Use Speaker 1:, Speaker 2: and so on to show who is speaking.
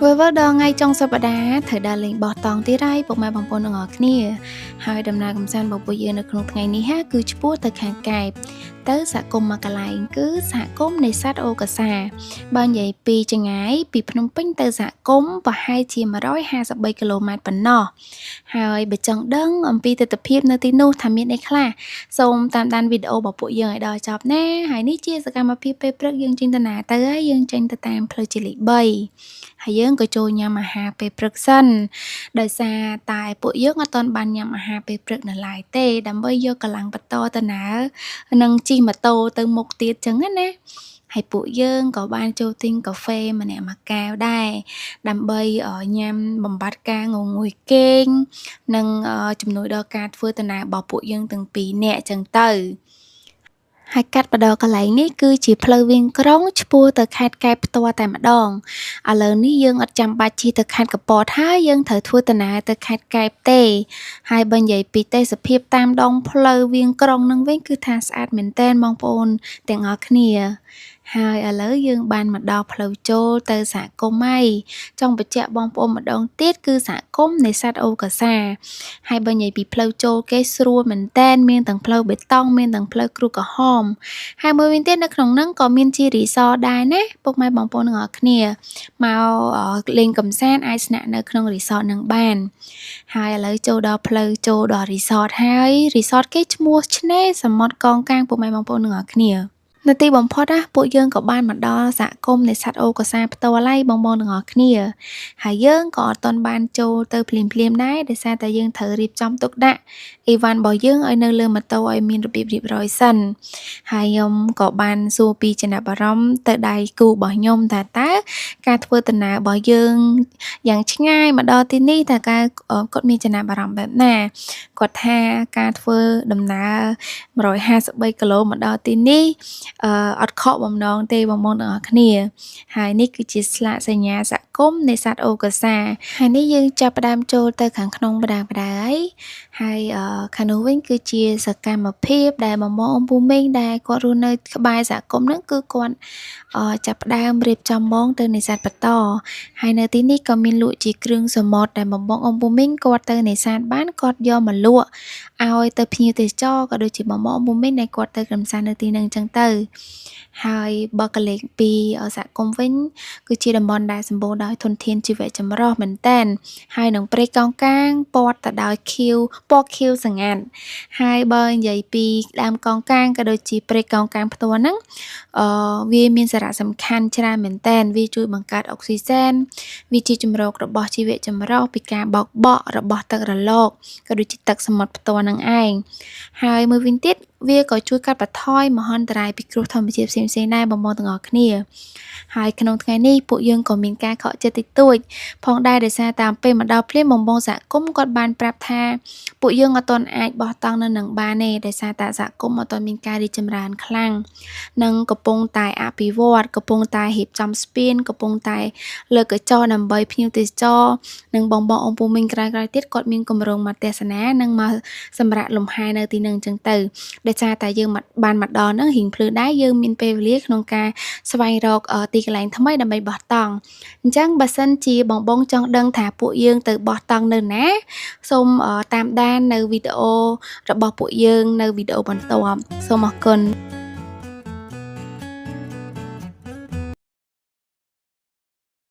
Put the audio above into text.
Speaker 1: với đo ngay trongសប្តាហ៍ត្រូវដើរលេងបោះតង់ទៀតហើយពុកម៉ែបងប្អូនទាំងអស់គ្នាហើយដំណើរកម្សាន្តរបស់ពួកយើងនៅក្នុងថ្ងៃនេះហាគឺឆ្ពោះទៅខាងកែបទៅសហគមន៍មួយកន្លែងគឺសហគមន៍នេសាទអូកាសាបើនិយាយពីចម្ងាយពីភ្នំពេញទៅសហគមន៍ប្រហែលជា153គីឡូម៉ែត្រប៉ុណ្ណោះហើយបើចង់ដឹងអំពីទស្សនវិជ្ជានៅទីនោះថាមានអីខ្លះសូមតាមដានវីដេអូរបស់ពួកយើងឲ្យដល់ចប់ណាហើយនេះជាសកម្មភាពពេលព្រឹកយើងចេញទៅណាទៅហើយយើងចេញទៅតាមផ្លូវជាលេខ3ហើយយើងក៏ចូលញ៉ាំអាហារពេលព្រឹកសិនដោយសារតែពួកយើងអត់ទាន់បានញ៉ាំអាហារពេលព្រឹកនៅឡើយទេដើម្បីយកកម្លាំងបន្តដំណើរនិងជិះម៉ូតូទៅមុខទៀតចឹងណាហើយពួកយើងក៏បានចូលទិញកាហ្វេម្នាក់មួយកែវដែរដើម្បីញ៉ាំបំបត្តិការងងុយគេងនិងជំនួយដល់ការធ្វើដំណើររបស់ពួកយើងទាំងពីរនាក់ចឹងទៅហើយកាត់បដកន្លែងនេះគឺជាផ្លូវវាងក្រុងឆ្ពោះទៅខេត្តកែបផ្ទាល់តែម្ដងឥឡូវនេះយើងអត់ចាំបាច់ជិះទៅខេត្តកពតហើយយើងត្រូវធ្វើដំណើរទៅខេត្តកែបទេហើយបើនិយាយពីទេសភាពតាមដងផ្លូវវាងក្រុងនឹងវិញគឺថាស្អាតមែនទែនបងប្អូនទាំងអស់គ្នាហើយឥឡូវយើងបានមកដល់ផ្លូវចូលទៅសហគមន៍ហើយចង់បញ្ជាក់បងប្អូនម្ដងទៀតគឺសហគមន៍នេសាទអូកាសាហើយបើនិយាយពីផ្លូវចូលគេស្រួលមែនទែនមានទាំងផ្លូវបេតុងមានទាំងផ្លូវគ្រូក្រហមហើយមួយវិញទៀតនៅក្នុងហ្នឹងក៏មានជារីសតដែរណាពុកម៉ែបងប្អូនទាំងអស់គ្នាមកលេងកម្សាន្តអាចស្នាក់នៅក្នុងរីសតហ្នឹងបានហើយឥឡូវចូលដល់ផ្លូវចូលដល់រីសតហើយរីសតគេឈ្មោះឆ្នេរសមុទ្រកងកាងពុកម៉ែបងប្អូនទាំងអស់គ្នានៅទីបំផុតពួកយើងក៏បានមកដល់សហគមន៍នេសាទអូកាសាផ្ទាល់ហើយបងប្អូនទាំងអស់គ្នាហើយយើងក៏អត់ទាន់បានចូលទៅភ្លាមដែរដោយសារតែយើងត្រូវរៀបចំទុកដាក់អីវ៉ាន់របស់យើងឲ្យនៅលើម៉ូតូឲ្យមានរបៀបរៀបរយសិនហើយខ្ញុំក៏បានសួរពីចំណាប់អារម្មណ៍ទៅដៃគូរបស់ខ្ញុំថាតើការធ្វើដំណើររបស់យើងយ៉ាងឆ្ងាយមកដល់ទីនេះតើគាត់មានចំណាប់អារម្មណ៍បែបណាគាត់ថាការធ្វើដំណើរ153គីឡូមកដល់ទីនេះអត់ខកបំណងទេបងប្អូនទាំងអស់គ្នាហើយនេះគឺជាស្លាកសញ្ញាសហគមន៍នេសាទអូកាសាហើយនេះយើងចាប់ផ្ដើមចូលទៅខាងក្នុងបដាហើយខាងនោះវិញគឺជាសកម្មភាពដែលបងប្អូនអំពូមីងដែលគាត់រស់នៅក្បែរសហគមន៍ហ្នឹងគឺគាត់ចាប់ផ្ដើមរៀបចំម៉ោងទៅនេសាទបន្តហើយនៅទីនេះក៏មានលក់ជាគ្រឿងសមុទ្រដែលបងប្អូនអំពូមីងគាត់ទៅនេសាទបានគាត់យកមកលក់ឲ្យទៅភ្ញៀវទេសចរក៏ដូចជាបងប្អូនអំពូមីងដែលគាត់ទៅកម្សាន្តនៅទីហ្នឹងអញ្ចឹងទៅហើយបើកលេខពីសហគមន៍វិញគឺជាតំបន់ដែលសម្បូរដោយធនធានជីវៈចម្រុះមែនទែនហើយនឹងព្រៃកោងកាងព័ទ្ធទៅដោយពណ៌ខៀវស្ងាត់ហើយបើនិយាយពីដើមកោងកាងក៏ដូចជាព្រៃកោងកាងផ្ទាល់ហ្នឹងវាមានសារៈសំខាន់ច្រើនមែនទែនវាជួយបង្កើតអុកស៊ីសែនវាជាជំរករបស់ជីវៈចម្រុះពីការបោកបក់របស់ទឹករលកក៏ដូចជាទឹកសមុទ្រផ្ទាល់នឹងឯងហើយមួយវិញទៀតវាក៏ជួយកាត់បន្ថយមហន្តរាយពីគ្រោះធម្មជាតិផ្សេងៗដែរបងប្អូនទាំងអស់គ្នាហើយក្នុងថ្ងៃនេះពួកយើងក៏មានការខកចិត្តតិចតួចផងដែរដោយសារតាមពេលមកដល់ភ្លាមបងសហគមន៍គាត់បានប្រាប់ថាពួកយើងអត់ទាន់អាចបោះតង់នៅនឹងបានទេដោយសារតែសហគមន៍អត់ទាន់មានការរីកចម្រើនខ្លាំងនិងកំពុងតែអភិវឌ្ឍកំពុងតែរៀបចំស្ពានកំពុងតែលើកកញ្ចក់ដើម្បីភ្ញៀវទេសចរនិងបងអំពូមីងក្រោយៗទៀតគាត់មានគម្រោងមកទស្សនានិងមកសម្រាប់លំហែនៅទីនឹងអញ្ចឹងទៅដោយសារតែយើងបានមកដល់ហ្នឹងរៀងភ្លឺដែរយើងមានពេលវេលាក្នុងការស្វែងរកទីកន្លែងថ្មីដើម្បីបោះតង់អញ្ចឹងបើសិនជាបងចង់ដឹងថាពួកយើងទៅបោះតង់នៅណាសូមតាមដាននៅវីដេអូរបស់ពួកយើងនៅវីដេអូបន្ទាប់សូមអរគុណ